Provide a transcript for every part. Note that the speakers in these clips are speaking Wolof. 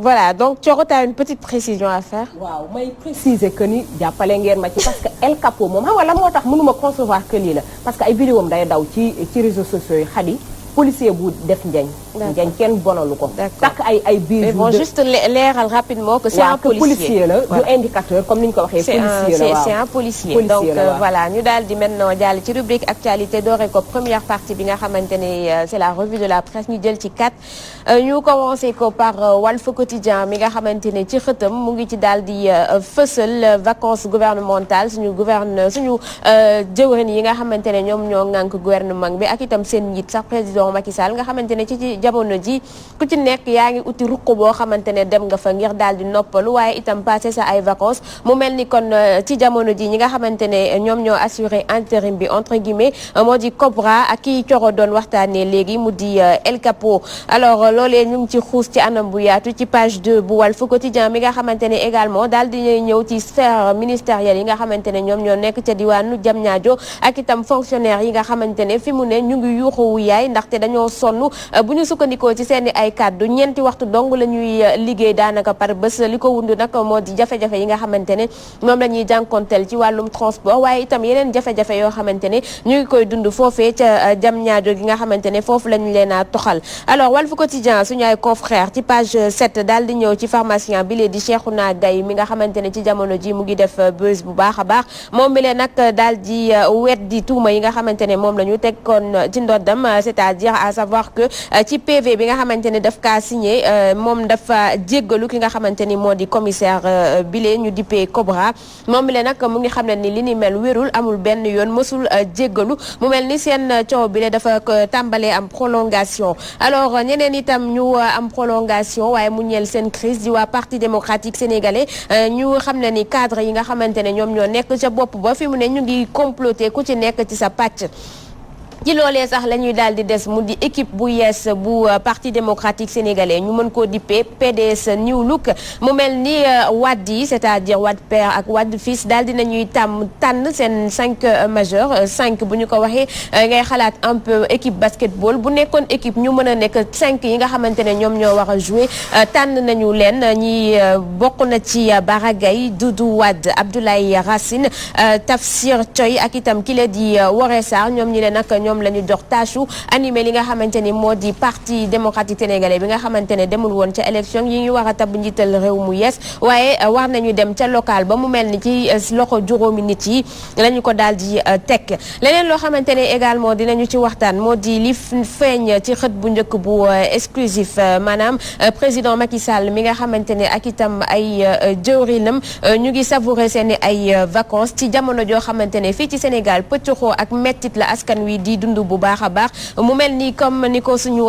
voilà donc Thioro t'as une petite précision à faire. waaw may préciser que ni jàppale ngeen ma ci parce que El Capo moom xam nga la moo tax mënuma concevoir que lii la parce que ay vidéo am day daw ci réseaux sociaux yi xadi policier bu def njañ kenn bonalu ko takk ay bijoux mais bon juste leeral rapidement que c'est un policier la du indicateur comme ni ñu ko waxee policier la c'est un policier donc voilà ñu daal di maintenant jàll ci rubrique actualité doore ko première partie bi nga xamante ne c'est la revue de la presse ñu jël ci 4 ñu commencé ko par Walf Quotidien mi nga xamante ne ci xëtam mu ngi ci daal di fësal vacances gouvernementales suñu jëwrin yi nga xamante ne ñoom ñoo ŋànk gouvernement bi ak itam seen njiit sax président Macky Sall nga xamante ne ci jamono ji ku ci nekk yaa ngi uti ruq boo xamante ne dem nga fa ngir daal di noppalu waaye itam passé sa ay vacances mu mel ni kon ci jamono ji ñi nga xamante ne ñoom ñoo assuré intérim bi entre guillemets moo di Cobra ak kii Thioro doon waxtaanee léegi mu di El Capo alors loolee ñu ngi ci xuus ci anam bu yaatu ci page 2 bu Walf Quotidien mi nga xamante ne également daal di ñëw ci sphère ministérielle yi nga xamante ne ñoom ñoo nekk ca diwaanu Diamniadio ak itam fonctionnaire yi nga xamante ne fi mu ne ñu ngi yuuxu yaay ndaxte dañoo sonn bu ñu sukkandikoo ci seen i ay kàddu ñeenti waxtu dong la ñuy liggéey daanaka par bés li ko wund nag moo di jafe-jafe yi nga xamante ne moom la ñuy jànkonteel ci wàllum transport waaye itam yeneen jafe-jafe yoo xamante ne ñu ngi koy dund foofee ca Diamniadio gi nga xamante ne foofu lañu leen a toxal alors Walf Quotidien suñu ay confrères ci page 7 daal di ñëw ci pharmacien bi lee di Cheikhouna Gaye mi nga xamante ne ci jamono ji mu ngi def buzz bu baax a baax moom mi leen nag daal di weddi tuuma yi nga xamante ne moom la ñu teggoon ci ndoddam c'est-à-dire à savoir que ci PV bi nga xamante ne daf kaa signé moom dafa jéggalu ki nga xamante ni moo di commissaire bile ñu dippee Cobra moom mi leen nag mu ngi xam ne ni li ni mel wérul amul benn yoon mësul jéggalu mu mel ni seen coow bile dafa tàmbalee am prolongation alors ñeneen itam ñu am prolongation waaye mu ñeel seen crise di waa parti démocratique sénégalais ñu xam ne ni cadre yi nga xamante ne ñoom ñoo nekk ca bopp ba fi mu ne ñu ngi comploter ku ci nekk ci sa pàcc ci loolee sax la ñuy daal di des mu di équipe bu yees bu parti démocratique sénégalais ñu mën koo dippee PDS New Look mu mel ni Wade yi c'est-à-dire Wade père ak Wade fils daal di nañuy tànn seen 5 majeurs 5 bu ñu ko waxee ngay xalaat un peu équipe basketball bu nekkoon équipe ñu mën a nekk 5 yi nga xamante ne ñoom ñoo war a jouer tànn nañu leen ñi bokk na ci Bara Gaye Doudou Wade Abdoulaye Racine Tafsir Thioye ak itam ki la di Woré Sarr ñoom ñi leen nag ñoom la ñu jox tâche animé li nga xamante ni moo di parti démocratique sénégalais bi nga xamante ne demul woon ca élection yi ñu war a tabb njiital réew mu yees waaye war nañu dem ca local ba mu mel ni ci loxo juróomi nit yi lañu ko daal di teg leneen loo xamante ne également dinañu ci waxtaan moo di li feeñ ci xët bu njëkk bu exclusif maanaam président Macky Sall mi nga xamante ne ak itam ay jëwrinam ñu ngi savourer seen ay vacances ci jamono joo xamante ne fii ci Sénégal pëccoxoo ak mettit la askan wi di dund bu baax a baax mu mel ni comme ni ko suñu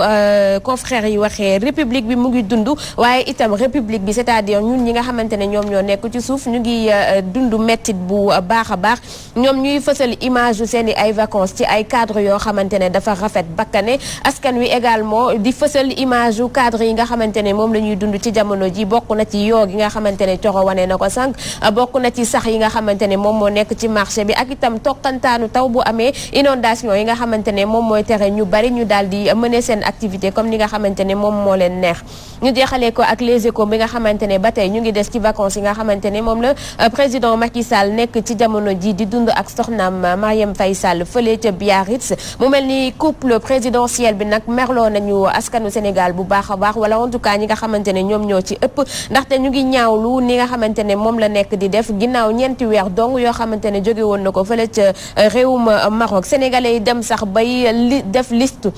confrères yi waxee république bi mu ngi dund waaye itam république bi c'est-à-dire ñun ñi nga xamante ne ñoom ñoo nekk ci suuf ñu ngi dund mettit bu baax a baax ñoom ñuy fësal image yu seen i ay vacances ci ay cadre yoo xamante ne dafa rafet bakkane askan wi également di fësal image yu cadre yi nga xamante ne moom la ñuy dund ci jamono ji bokk na ci yoo gi nga xamante ne Thioro wane na ko sànq bokk na ci sax yi nga xamante ne moom moo nekk ci marché bi ak itam tokkantaanu taw bu amee inondation yi nga xamante ne moom mooy tere ñu bari ñu daal di mener seen activité comme ni nga xamante ne moom moo leen neex ñu jeexalee ko ak les échos bi nga xamante ne ba tey ñu ngi des ci vacances yi nga xamante ne moom la président Macky Sall nekk ci jamono ji di dund ak soxnaam Marième Faye Sall fële ca Biarritz mu mel ni couple présidentiel bi nag merloo nañu askanu Sénégal bu baax a baax wala en tout cas ñi nga xamante ne ñoom ñoo ci ëpp ndaxte ñu ngi ñaawlu ni nga xamante ne moom la nekk di def ginnaaw ñeenti weer dong yoo xamante ne jóge woon na ko fële ca réewum Maroc sénégalais yi dem sax bay def liste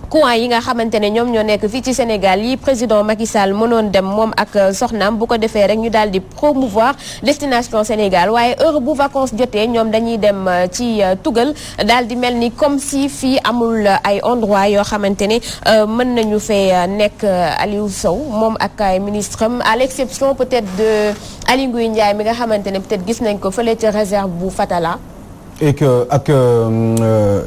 coin yi nga xamante ne ñoom ñoo nekk fii ci Sénégal yi président Macky Sall mënoon dem moom ak soxnaam bu ko defee rek ñu daal di promouvoir destination Sénégal waaye heure bu vacances jotee ñoom dañuy dem ci tugal daal di mel ni comme si fii amul ay endroit yoo xamante ne mën nañu fee nekk Aliou Sow moom ak ay ministre am à l'exception peut-être de Aly Ngouille Ndiaye mi nga xamante ne peut-être gis nañ ko fële ca réserve bu Fatala. Et que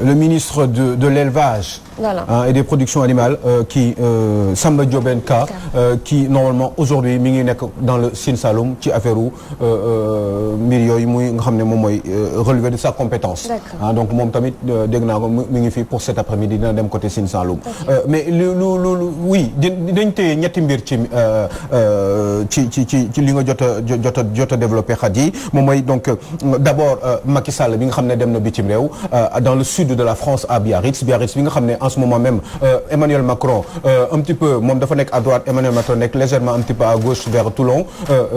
le ministre de l'élevage Voilà. Et des productions animales qui Samba Diobène Ka qui normalement aujourd'hui mi ngi nekk dans le Sine Saloum ci affaire mbir yooyu muy nga xam ne moom mooy relever de sa compétence. Donc moom tamit dégg naa ko mi ngi fi pour cet après-midi dina dem côté Sine Saloum. Mais oui dinañ téye ñetti mbir ci li nga jot a développé Khady moom mooy donc d'abord Macky Sall bi nga xam ne dem na bitim réew dans le sud de la France à Biarritz bi nga xam ne en ce moment même Emmanuel Macron un petit peu moom dafa nekk à droite Emmanuel Macron nekk légèrement un petit peu à gauche vers Toulon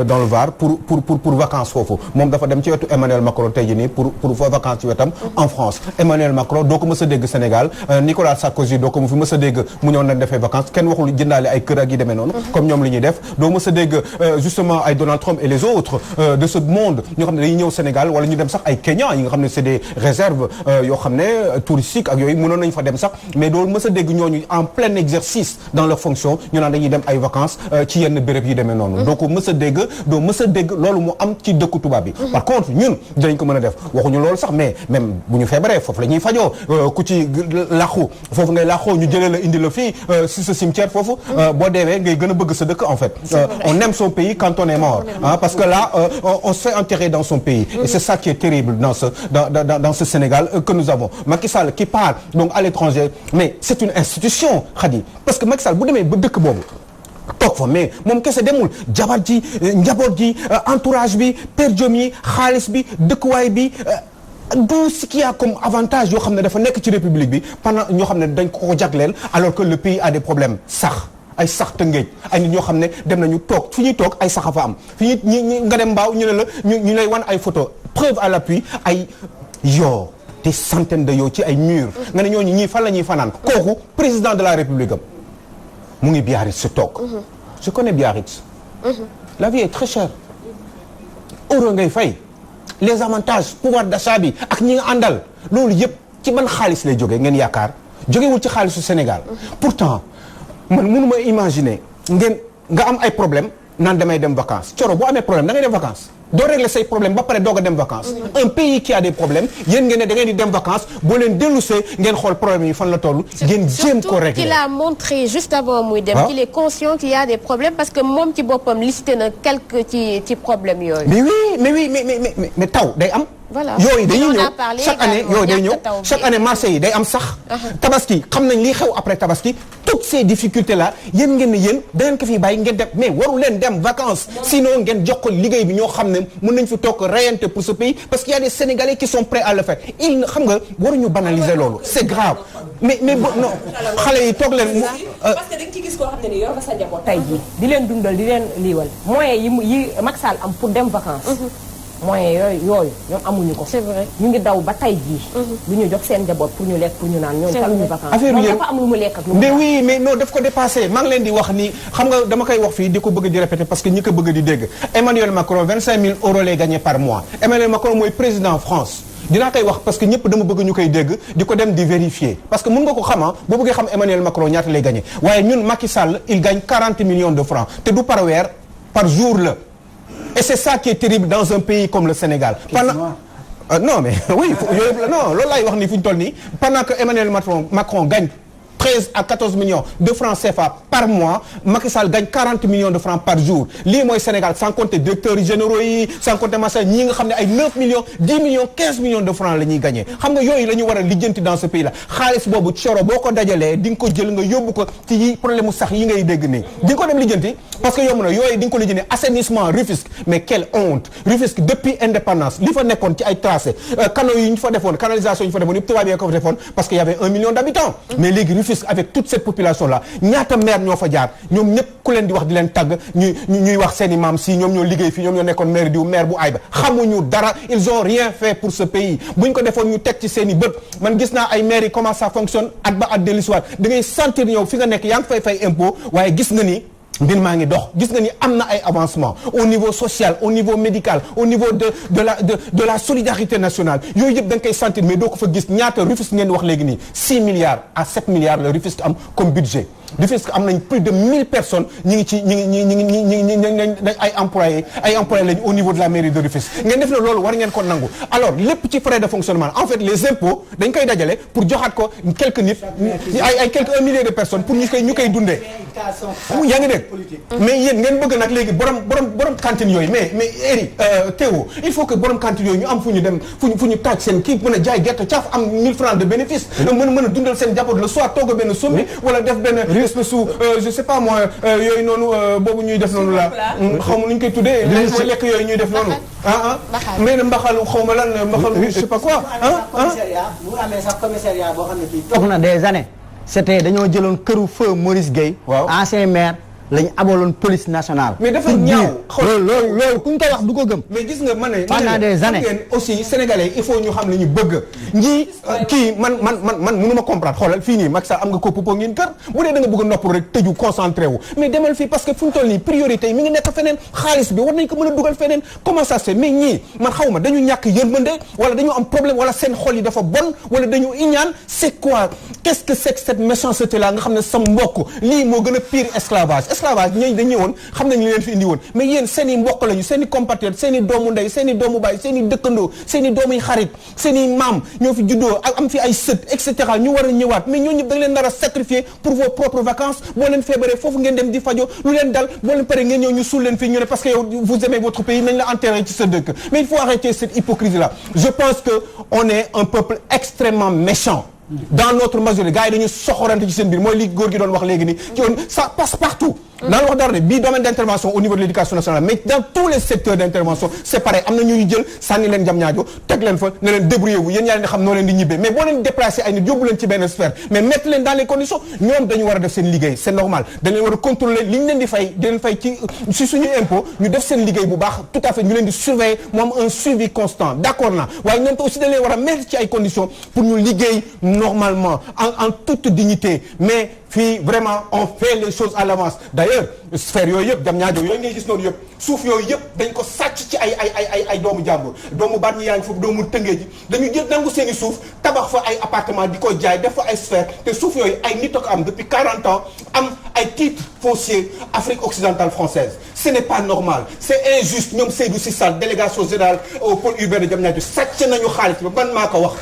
dans le Var pour vacances foofu moom dafa dem ci wetu Emmanuel Macron tey jii nii pour vacances ci wetam en France Emmanuel Macron doo ko mës a dégg Sénégal Nicolas Sarkozy doo ko mu fi mës a dégg mu ñëw na defee vacances kenn waxul jëndaale ay kër ak yi demee noonu comme ñoom li ñuy def doo mës a dégg justement ay Donald Trump et les autres de ce monde ñoo xam ne dañuy ñëw Sénégal wala ñu dem sax ay Kenya yi nga xam ne c'est des réserves yoo xam ne touristiques ak yooyu mënoon nañ fa dem sax mais doo mës a dégg ñooñu en plein exercice dans leur fonction ñu naan dañuy dem ay vacances ci yenn béréb yi demee noonu doo ko mës a dégg loolu mu am ci dëkku tubaab bi par contre ñun dinañ ko mën a def waxuñu loolu sax mais même bu ñu feebaree foofu la ñuy fajoo ku ci làqu foofu ngay làqoo ñu jëlee la indi la fii si ce cimetière foofu boo deewee ngay gën a bëgg sa dëkk en fait on aime son pays quand on est mort parce que là on se fait enterrer dans son pays et c'est ça qui est terrible dans ce Sénégal que nous avons Macky Sall qui part donc à l'étranger mais c'est une institution Khady parce que Macky Sall bu demee ba dëkk boobu toog fa mais moom kese demul jabar ji njaboot ji entourage bi per diem yi xaalis bi dëkkuwaay bi tout ce qu'il y a comme avantage yoo xam ne dafa nekk ci république bi pendant ñoo xam ne dañ ko jagleel alors que le pays a des problèmes ay sax tëngéej ay nit ñoo xam ne dem nañu toog fi ñuy toog ay sax a fa am fi ñuy nga dem mbaaw ñu ne la ñu lay wan ay photo preuve à l'appui ay yoo des centaines de yoo ci ay murs nga ne ñooñu ñii fan la ñuy fanaan kooku président de la république am mu ngi Biarritz si toog je connais Biarritz la vie est très chère euro ngay fay les avantages pouvoir d'achat bi ak ñi nga àndal loolu yëpp ci ban xaalis lay jógee ngeen yaakaar jógewul ci xaalisu Sénégal pourtant man mënuma imaginer nga am ay problème naan damay dem vacances Coro boo amee problème da ngay dem vacances doo régler say problème ba pare doog a dem vacances un pays qui a des problèmes yéen ngeen ne da ngeen di dem vacances boo leen dellusee ngeen xool problème yi fan la toll ngeen jéem ko régler. qu'il a montré juste avant muy dem qu'il est conscient qu'il y a des problèmes parce que moom ci boppam listé na quelques ci problèmes yooyu. mais taw day am. voilà yooyu dañuy ñëw chaque année yooyu day ñëw chaque année marché yi day am sax. tabaski xam nañ li xew après tabaski toutes ces difficultés là yéen ngeen ne yéen da ngeen ko fi bàyyi ngeen dem mais waru leen dem vacances sinon ngeen jox ko liggéey bi ñoo xam ne mën nañ fi toog reyante pour ce pays parce qu'il y a des Sénégalais qui sont prêts à le faire xam nga waruñu banaliser loolu c'est grave mais non xale yi toog leen. parce que dañ ci gis koo xam ne ni yor nga sa njaboot tey jii di leen dundal di leen liiwal moyens yi Macky Sall am pour dem vacances. moyens yooyu ñoom amuñu ko. c'est vrai ñu ngi daw ba tey jii. lu ñu jox seen njaboot pour ñu lekk pour ñu naan ñooñu taluñu vacances. affaire bi dafa am lu mu lekk ak lu mu. mais oui mais non daf ko dépassé maa ngi leen di wax ni xam nga dama koy wax fii di ko bëgg di répéter parce que ñi ko bëgg di dégg Emmanuel Macron 25 000 euros lay gagné par mois Emmanuel Macron mooy président France. dinaa koy wax parce que ñëpp dama bëgg ñu koy dégg di ko dem di vérifier parce que mën nga ko xama boo bëggee xam Emmanuel Macron ñaata lay gagné waaye ñun Macky Sall il gagne 40 millions de francs te du par weer par jour la. Et c'est ça qui est terrible dans un pays comme le Sénégal. Non mais oui non loolu laay wax ni fu ñu toll nii pendant que Emmanuel Macron gagne 13 à 14 millions de francs CFA par mois Macky Sall gagne 40 millions de francs par jour lii mooy Sénégal sans compter directeurs généraux yi sans compter machin ñii nga xam ne ay 9 millions 10 millions 15 millions de francs la ñuy gagné xam nga yooyu la ñu war a lijjanti dans ce pays là xaalis boobu Coro boo ko dajalee di nga ko jël nga yóbbu ko ci yi problème mu sax yi ngay dégg nii di nga ko dem lijjanti parce que yomb na yooyu di nga ko lijjanti assainissement Rufisque mais quelle honte Rufisque depuis indépendance li fa nekkoon ci ay tracé canaux yi ñu fa defoon canalisation yi ñu fa defoon yëpp tubaab yi ko fa defoon parce que y avait 1 million d'habitants mais léegi Rufisque avec toute cette population là ñaata maire ñoo fa jaar ñoom ñëpp ku leen di wax di leen tagg ñuy wax seen i maam si ñoom ñoo liggéey fii ñoom ñoo nekkoon maire diw maire bu ay ba xamuñu dara ils ont rien fait pour ce pays buñ ko defoon ñu teg ci seen i bët man gis naa ay maires yi comment ça fonctionne at ba at dellusiwaat da ngay sentir ñëw fi nga nekk yaa ngi fay impôt waaye gis nga ni mbir maa ngi dox gis nga ni am na ay avancement au niveau social au niveau médical au niveau de la solidarité nationale yooyu yëpp da nga koy sentir mais doo ko fa gis ñaata Rufisque ngeen wax léegi nii 6 milliards à 7 milliards la Rufisque am comme budget Rufisque am nañ plus de 1000 personnes ñi ngi ay employés lañ au niveau de la mairie de Rufisque ngeen def na loolu war ngeen ko nangu alors lépp ci frais de fonctionnement en fait les impôts dañ koy dajale pour joxaat ko quelques nit ay quelques 1 millier de personnes pour ñu koy dundee yaa ngi dégg mais yéen ngeen bëgg nag léegi borom cantine yooyu mais Eri Théo il faut que borom cantine yooyu ñu am fu ñu dem fu ñu taaj seen kii mën a jaay gerte caaf am 1000 francs de bénéfice mën a dundal seen jaboot le soir toog benn sombi wala def benn espèce su je sais pas moi yooyu noonu boobu ñuy def noonu la xaw ma nu ñu koy tuddee mooy lekk yooyu ñuy def noonu mais na mbaxalu xaw ma lan mbaxalu je sais pas quoi bu amee sax commissariat boo xam ne fii toog na des années c'était dañoo jëloon këru feu Maurice Gueye ancien maire lañu abaloon police nationale. mais dafa ñaaw loolu ku ñu ko wax du ko gëm. mais gis nga ma ne. pendant des années aussi sénégalais il faut ñu xam li ñu bëgg. ñii kii man mënuma comprendre xoolal fii nii Macky Sall am nga ko popo ngeen kër bu dee da nga bëgg a nopp rek tëju concentré wu. mais demal fii parce que fu mu toll nii priorité yi mi ngi nekk feneen xaalis bi war nañ ko mën a dugal feneen comment ça se fait mais ñii man xaw ma dañu ñàkk yërmande wala dañu am problème wala seen xol yi dafa bon wala dañu iñaan c'est quoi qu'est-ce que c'est que cette méchanceté là nga xam ne sa mbokk lii moo gën a pire esclavage ñooñu dañu ñëwoon xam nañu leen fi indi woon mais yéen seen i mbokk lañu seen i compatriotes seen i doomu ndey seen i doomu baay seen i dëkkandoo seen i doomu xarit seen i maam ñoo fi juddoo am fi ay sët et cetera ñu war a ñëwaat mais ñooñu da nga leen nar a sacrifier pour vos propres vacances boo leen feebaree foofu ngeen dem di fajo lu leen dal boo leen paree ngeen ñëw ñu suul leen fii ñu ne parce que yow vous aimez votre pays nañ la enterrer ci sa dëkk mais il faut arrêter cette hypocrisie là je pense que on est un peuple extrêmement méchant dans notre majorité gars yi dañu soxorante ci seen biir mooy li góor gi doon wax léegi nii ci woon ça passe partout naa la wax dara ne bii domaine d'intervention au niveau de l'éducation nationale mais dans tous les secteurs d'intervention c'est pareil am na ñuy jël sànni leen jam ñaajo teg leen fa ne leen débrouillez vous yéen yaa leen di xam noo leen di ñibbee mais boo leen déplacer ay nit yóbbu leen ci benn sphère mais mettre leen dans les conditions ñoom dañu war a def seen liggéey c'est normal dañ leen war a contrôler li ñu leen di fay di leen fay ci suñuy impôt ñu def seen liggéey bu baax tout à fait ñu leen di surveiller mu am un suivi constant d'accord na waaye ñoom aussi dañ leen war a mettre ci ay conditions pour ñu liggéey normalement en toute dignité mais fii vraiment on fait les choses à l'avance d'ailleurs sphère yooyu yëpp jam ñaajo yooyu ngay gis noonu yëpp suuf yooyu yëpp dañ ko sàcc ci ay doomu jàmbur doomu baat ñi yaa ngi foofu doomu tëngee ji dañu jël nangu seen i suuf tabax fa ay appartement di ko jaay def fa ay sphère te suuf yooyu ay nit ak am depuis 40 ans am ay titres fonciers Afrique occidentale française ce n'est pas normal c'est injuste ñoom Seydou Sissal délégation générale au pôle urbain de Diamniadio sàcc nañu xaalis ba man maa ko wax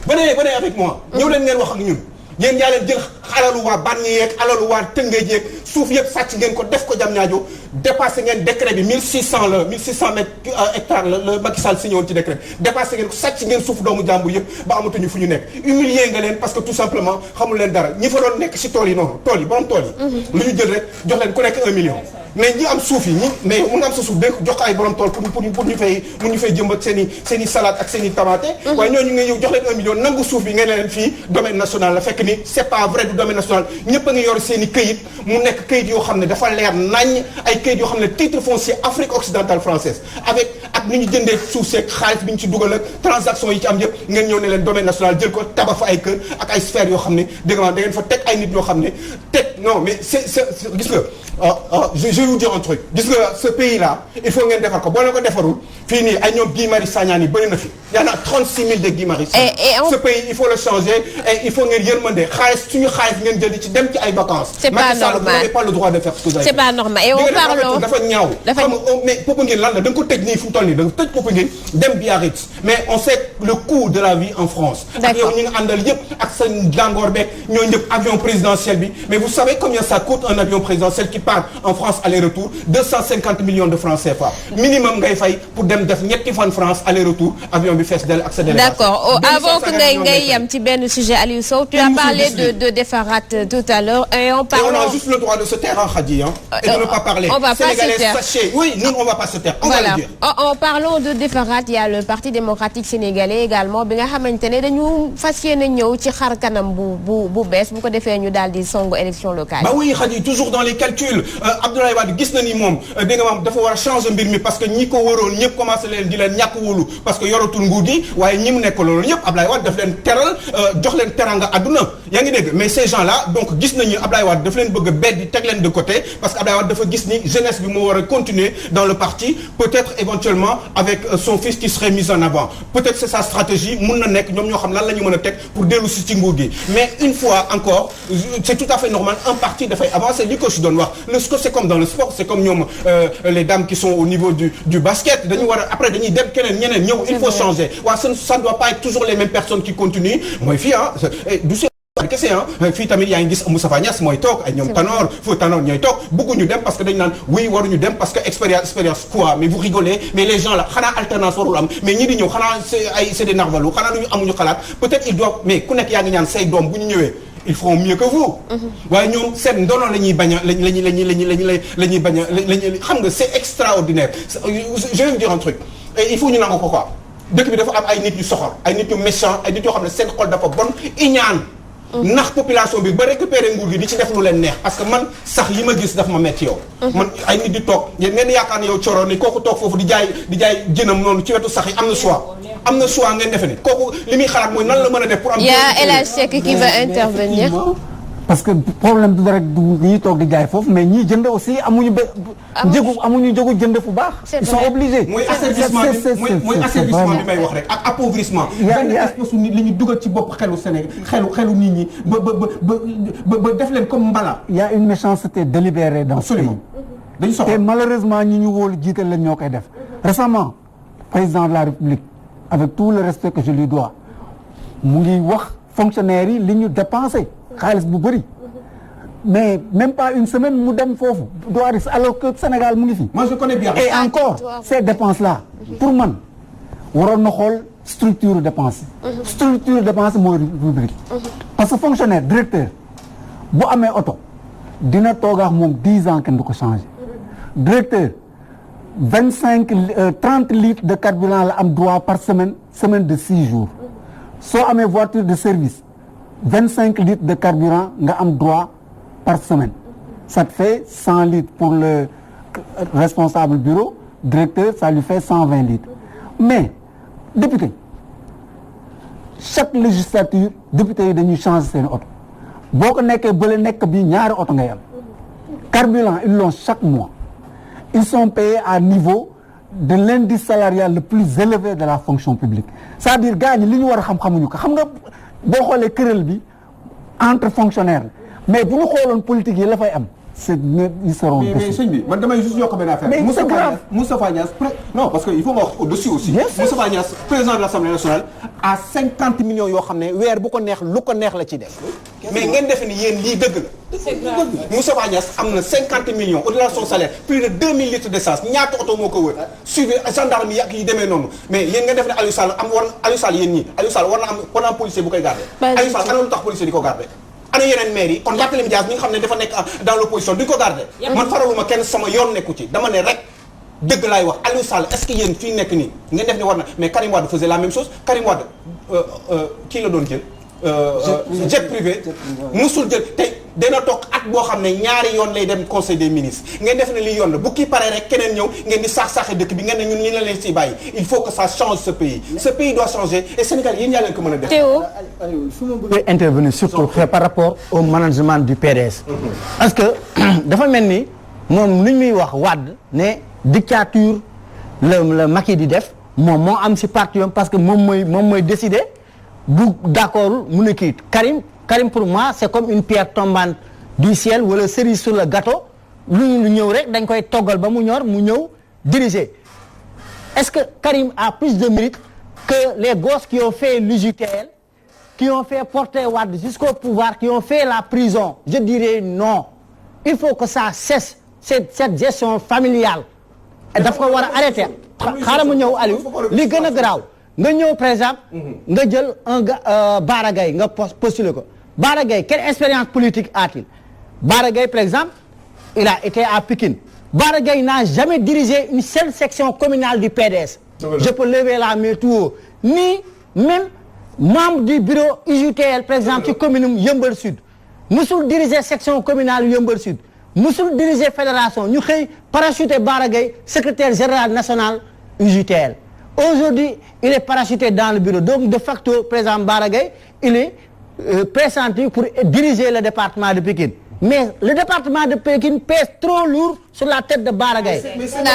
venez avec moi ñëw leen ngeen wax ak ñun yéen yaa leen jël alalu waa Bargny yeeg alalu waa Tëngéej yeeg suuf yëpp sàcc ngeen ko def ko Diamniadio dépassé ngeen décret bi 1600 hectares la Macky Sall signé woon ci décret dépassé ngeen ko sàcc ngeen suuf doomu jàmbur yëpp ba amatuñu fu ñu nekk humilier nga leen parce que tout simplement xamul leen dara ñi fa doon nekk ci tool yi noonu tool yi borom tool yi lu ñu jël rek jox leen ku nekk 1 million mais ñi am suuf yi ñi mais mun nga am sa suuf dé jox ko ay borom tool pour ñu fay jëmbat seen i salade ak seen i tomate waaye ñooñu nga ñëw jox leen 1 million nangu suuf bi ngeen leen fii domaine national la fekk ni c'est pas vrai du domaine national ñëpp a ngi yor seen i këyit mu nekk këyit yoo xam ne dafa leer nañ ay këyit yoo xam ne titre foncier Afrique occidentale française avec ak ni ñu jëndee suuf seeg xaalis bi ñu ci dugal ak transaction yi ci am yëpp ngeen ñëw ne leen domaine national jël ko tabax fa ay kër ak ay sphères yoo xam ne dégg nga da ngeen fa teg ay nit yoo xam ne teg non mais c'est gis nga je vais vous dire un truc gis nga ce pays là il faut ngeen defar ko boo leen ko defarul fii nii ay ñoom Guy Marius Sagna yi bëri na fi y en a 36 000 de Guy Marius Sagna ce pays il faut le changer et il faut ngeen yërmande xaalis suñu xaalis ngeen jël di ci dem ci ay vacances c'est pas normal vous n'avez pas le droit de faire ce que vous avez c'est pas normal et on parle dafa ñaaw xam nga mais Popenguine lan la da nga ko tëj nii fu mu toll nii da nga tëj Popenguine dem Biarritz mais on sait le coût de la vie en France ak yow ñi nga àndal yëpp ak sa dangoor beeg ñoo ñëpp avion présidentiel bi mais vous savez combien ça coûte un avion présidentiel qui part en France aller-retour 250 millions de francs CFA minimum ngay fay pour dem def ñetti fan France aller-retour avion bi fees del ak sa délégation. D'accord avant que ngay yam ci benn sujet Aliou Sow tu as parlé de Defarat tout à l'heure et on a juste le droit de se taire Khady et de ne pas parler. On va pas se taire. Sachez oui nous on va pas se taire. On va le dire. En parlant de Defarat il y a le Parti démocratique sénégalais également bi nga xamante ne dañu fas yéene ñëw ci xar kanam bu bees bu ko defee ñu daal di songu élection locale. Bah oui Khady toujours dans les calculs recul Abdoulaye Wade gis na ni moom dégg nga maam dafa war a changer mbir mi parce que ñi ko waroon ñëpp commencé leen di leen ñàkk wóolu parce que yoratul nguur gi waaye ñi mu nekk loolu ñëpp Abdoulaye Wade daf leen teral jox leen teranga àdduna yaa ngi dégg mais ces gens là donc gis nañu Abdoulaye Wade daf leen bëgg a beddi teg leen de côté parce que Abdoulaye Wade dafa gis ni jeunesse bi moo war a continuer dans le parti peut-être éventuellement avec son fils qui serait mis en avant peut-être c'est sa stratégie mun na nekk ñoom ñoo xam lan la ñu mën a teg pour dellu si ci nguur gi mais une fois encore c'est tout à fait normal un parti dafay avancer li ko si doon wax le sport c'est comme dans le sport c'est comme ñoom les dames qui sont au niveau du basket dañu war a après dañuy dem keneen ñeneen ñëw il faut changer waaw ça ne doit pas être toujours les mêmes personnes qui continuent mooy fii du kese fii tamit yaa ngi gis Moustapha Niasse mooy toog ay ñoom Tanor foo Tanor ñooy toog bëgguñu dem parce que dañu naan oui waruñu dem parce que expérience quoi mais vous rigolez mais les gens là xanaa alternance warul am mais ñi di ñëw xanaa c'est des narvalu xanaa lu ñu amuñu xalaat peut-être ils doivent mais ku nekk yaa ngi ñaan say doom bu ñu ñëwee ils feront mieux que vous. waaye ñoom seen ndono la ñuy bañ a la ñuy bañ a xam nga c'est extraordinaire je vais vous dire un truc il faut ñu nangu ko quoi dëkk bi dafa am ay nit yu soxor ay nit yu méchant ay nit yoo xam ne seen xol dafa bon iñaan ndax population bi ba récupérer nguur gi di ci def lu leen neex parce que man sax li ma gis daf ma metti yow. man ay nit di toog ngeen yaakaar ne yow coro ni kooku toog foofu di jaay jënam noonu ci wetu sax yi am na choix ngeen defe ni kooku li muy xalaat mooy nan la mën a def pour am. Il y a El Hadj Seck qui veut intervenir. parce que problème bi rek du ñuy toog di jaay foofu mais ñiy jënd aussi amuñu njëgu jënd fu baax. ils sont obligés. mooy asservissement bi may wax rek ak appauvrissement. benn espèce nit li ñu dugal ci bopp xelu Sénégal xelu nit ñi ba def leen comme mbala. il y a une méchanceté délibérée dans ce pays. dañu soxla te malheureusement ñi ñu wóolu jiital leen ñoo koy def. récemment président de la République avec tout le respect que je lui dois mu ngi wax fonctionnaires yi li ñu dépensé. xaalis bu bëri mais même pas une semaine mu dem foofu Douaris alors que Sénégal mu ngi fi. moi je connais bien. et encore ces dépenses là pour man waroon na xool structure dépense structure dépense mooy rubrique parce que fonctionnaire directeur bu amee oto dina toogaax moom 10 ans kenn du ko changer directeur 30 litres de carburant la am droit par semaine de 6 jours soo amee voiture de service 25 litres de carburant nga am droit par semaine ça te fait 100 litres pour le responsable bureau directeur ça lui fait 120 litres mais député chaque législature député yi dañuy changer seen oto boo ko nekkee bële nekk bi ñaari oto ngay am carburant ils l'ont chaque mois ils sont payés à niveau de l'indice salarial le plus élevé de la fonction publique c'est-à-dire gars ñi li ñu war a xamuñu ko xam nga boo xoolee kuréel bi entre fonctionnaires mais bu ñu xooloon politique yi la fay am c'est ils seront déçus. mais sëñ bi man damay juste yokk benn affaire. mais c'est grave Moustapha Niasse non parce que il faut nga wax au-dessus aussi. Moustapha Niasse président de l'Assemblée nationale à 50 millions yoo xam ne weer bu ko neex lu ko neex la ci def. mais ngeen defe ni yéen lii dëgg la. c'est grave Moustapha Niasse am na 50 millions au-delà de son salaire plus de 2000 litres d'essence ñaata oto moo ko wër suivi gendarme yi ak yi demee noonu mais yéen ngeen def ne Aliou Sall Aliou Sall yéen ñii Aliou Sall war na am policier bu koy garder. Aliou Sall ana lu tax policier di ko garder. ana yeneen maire yi kon Barthélémy Dias ñi nga xam ne dafa nekk dans l'opposition duñ ko garder. man faraluma kenn sama yoon nekku ci dama ne rek dëgg laay wax Aliou Sall est-ce que yéen fii nekk nii ngeen def ne war na mais Karim Wade faisait la même chose Karim Wade kii la doon jël. jet privé musul jël tey dina toog at boo xam ne ñaari yoon lay dem conseil des ministres ngeen def ne li yoon la bu kii paree rek keneen ñëw ngeen di saax-saaxe dëkk bi ngeen ne ñun ñu la leen siy bàyyi il faut que ça change ce pays doit changer et Sénégal yéen yaa leen ko mën a def. Théo su ma bëggee intervenir surtout par rapport au management du PDS. parce que dafa mel ni moom lu ñuy wax Wade ne dictature la Macky di def moom moo am si parti yom parce que moom mooy décider. bu d'accord mu ne kii Karim pour moi c'est comme une pierre tombante du ciel wala cerise sur le gâteau lu ñëw rek dañ koy toggal ba mu ñor mu ñëw diriger est-ce que Karim a plus de mérite que les gosses qui ont fait l'UJTL qui ont fait porter Wade jusqu'au pouvoir qui ont fait la prison je dirais non il faut que ça cesse cette gestion familiale daf ko war a arrêter xaaral mu ñëw Aliou li gën a garaaw nga ñëw par exemple nga jël un gars Bara Gaye nga postuler ko Bara Gaye quelle expérience politique a-t-il Bara Gaye par exemple il a été à Pikine Bara Gaye n'a jamais dirigé une seule section communale du PDS je peux lever la main tout haut ni même membre du bureau UJTL par exemple ci commune Yeumbeul Sud musul diriger section communale Yeumbeul Sud musul diriger fédération ñu xëy parachuté Bara Gaye secrétaire général national UJTL. Aujourd'hui il est parachuté dans le bureau donc de facto président Bara Gaye il est pressenti pour diriger le département de Pikine. Mais le département de Pikine pèse trop lourd sur la tête de Bara Gaye.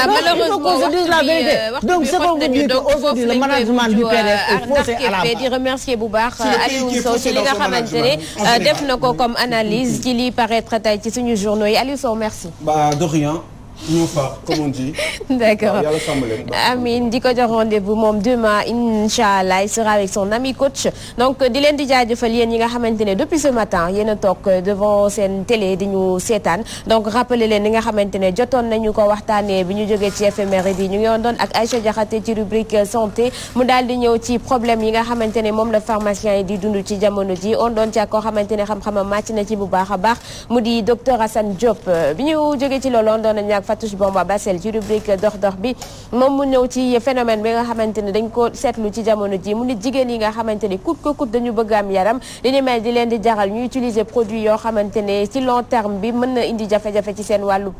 Malheureusement la vérité. Donc ce qu'on veut dire qu'aujourd'hui le management du PDS est faussé à la base. di remercier bu baax Aliou Sow ci li nga xamante ne def na ko comme analyse ci li paraître tey ci suñu journaux yi Aliou Sow merci. De rien. ñoo far comme on dit. D'accord. Yàlla sàmm leen. Amine di ko jox rendez-vous moom demain inchallah il sera avec son ami coach donc di leen di jaajëfal yéen ñi nga xamante ne depuis ce matin yéen a toog devant seen télé di ñu seetaan donc rappeler leen li nga xamante ne jotoon nañu ko waxtaanee bi ñu jógee ci éphéméride yi ñu ngi woon doon ak Aïcha Diakhaté ci rubrique santé mu daal di ñëw ci problème yi nga xamante ne moom la pharmacien yi di dund ci jamono ji on doon ci ak koo xamante ne xam-xamam màcc na ci bu baax a baax mu di docteur Assane Diop bi ñu jógee ci loolu on doon nañu ak Fatouche Bomba Bassel ci rubrique dox bi moom mu ñëw ci phénomène bi nga xamante ne dañ ko seetlu ci jamono ji mu nit jigéen yi nga xamante ne coûte que coûte dañu bëgg am yaram li ni mel di leen di jaral ñu utiliser produit yoo xamante ne ci long terme bi mën na indi jafe-jafe ci seen wàllub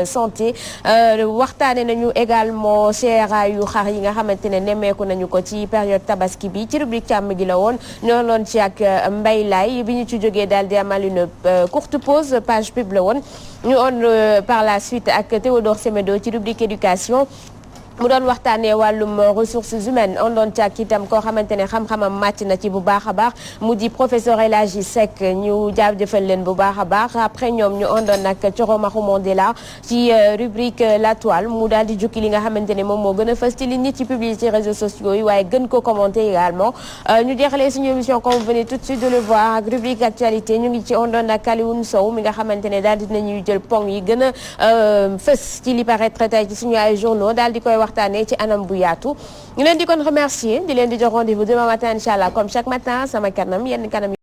santé waxtaane nañu également seeraayu xar yi nga xamante ne nemmeeku nañu ko ci période tabaski bi ci rubrique càmm gi la woon ñoo loon ci ak Mbaye Laye bi ñu ci jógee daal di amal une courte pause page pub la woon ñu on par la suite ak Théodore Semedo ci rubrique éducation mu doon waxtaanee wàllum ressources humaines on doon càkk itam koo xamante ne xam-xamam màcc na ci bu baax a baax mu di professeur El Hadji Seck ñu jaajëfal leen bu baax a baax après ñoom ñu ondoon nag Thioro Mahou Mandela ci rubrique La Toile mu daal di jukki li nga xamante ne moom moo gën a fës ci li nit ci publier ci réseaux sociaux yi waaye gën ko commenter également ñu jeexalee suñu émission comme vous venez tout de suite de le voir ak rubrique actualité ñu ngi ci ondoon ak Kalioune Sow mi nga xamante ne daal dinañuy jël pong yi gën a fës ci li paraître tey ci suñu ay journaux daal di koy waxtaanee ci anam bu yaatu ñu leen di kon remercier di leen di jox rendez-vous demain matin inchallah comme chaque matin sama kanam yenn kanam